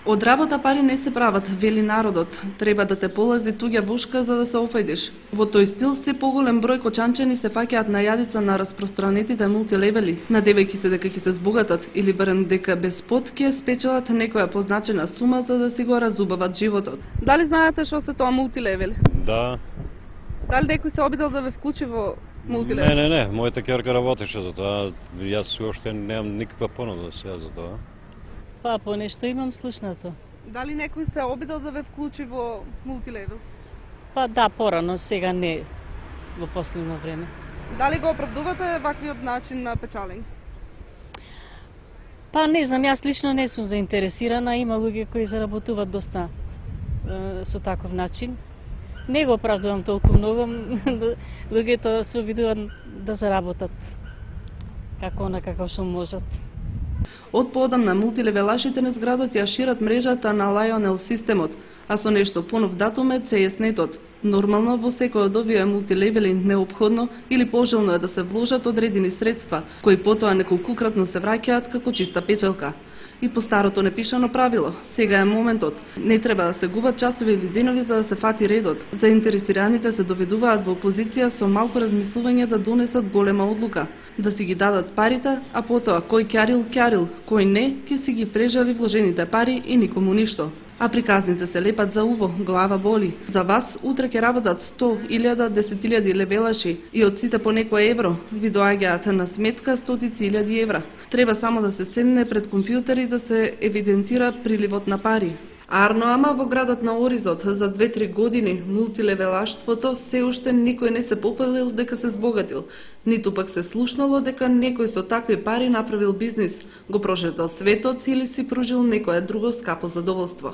Од работа пари не се прават, вели народот. Треба да те полази туѓа вушка за да се офајдиш. Во тој стил се поголем број кочанчани се фаќаат на јадица на распространетите мултилевели, надевајќи се дека ќе се збогатат или барем дека без пот ќе спечелат некоја позначена сума за да си го разубават животот. Дали знаете што се тоа мултилевели? Да. Дали некој се обидел да ве вклучи во мултилевели? Не, мојата ќерка работеше за тоа. Јас уопште немам никаква понуда сега за тоа. Па, по нешто имам слушнато. Дали некој се обидел да ве вклучи во мултилевел? Па да, порано, сега не во последно време. Дали го оправдувате ваквиот начин на печалење? Па не знам, јас лично не сум заинтересирана, има луѓе кои заработуваат доста со таков начин. Не го оправдувам толку многу, луѓето се обидуваат да заработат како што можат. Од поодамна мултилевелашите низ градот ја шират мрежата на Лајонел системот, а со нешто понов датум е CS-нетот. Нормално во секој од овие мултилевели неопходно или пожелно е да се вложат одредени средства, кои потоа неколкукратно се враќаат како чиста печалка. И по старото непишано правило, сега е моментот. Не треба да се губат часови или денови за да се фати редот. Заинтересираните се доведуваат во позиција со малку размислување да донесат голема одлука, да си ги дадат парите, а потоа кој ќарил, кој не, ќе си ги прежали вложените пари и никому ништо. А приказните се лепат за уво, глава боли. За вас утре ќе работат 100, 1000, 10.000 левелаши и од сите по некој евро ви доаѓаат на сметка стотици илјади евра. Треба само да се седне пред компјутер и да се евидентира приливот на пари. Арно, ама во градот на Оризот за 2-3 години мултилевелаштвото се уште никој не се пофалил дека се збогатил, ниту пак се слушнало дека некој со такви пари направил бизнис, го прошетал светот или си пружил некое друго скапо задоволство.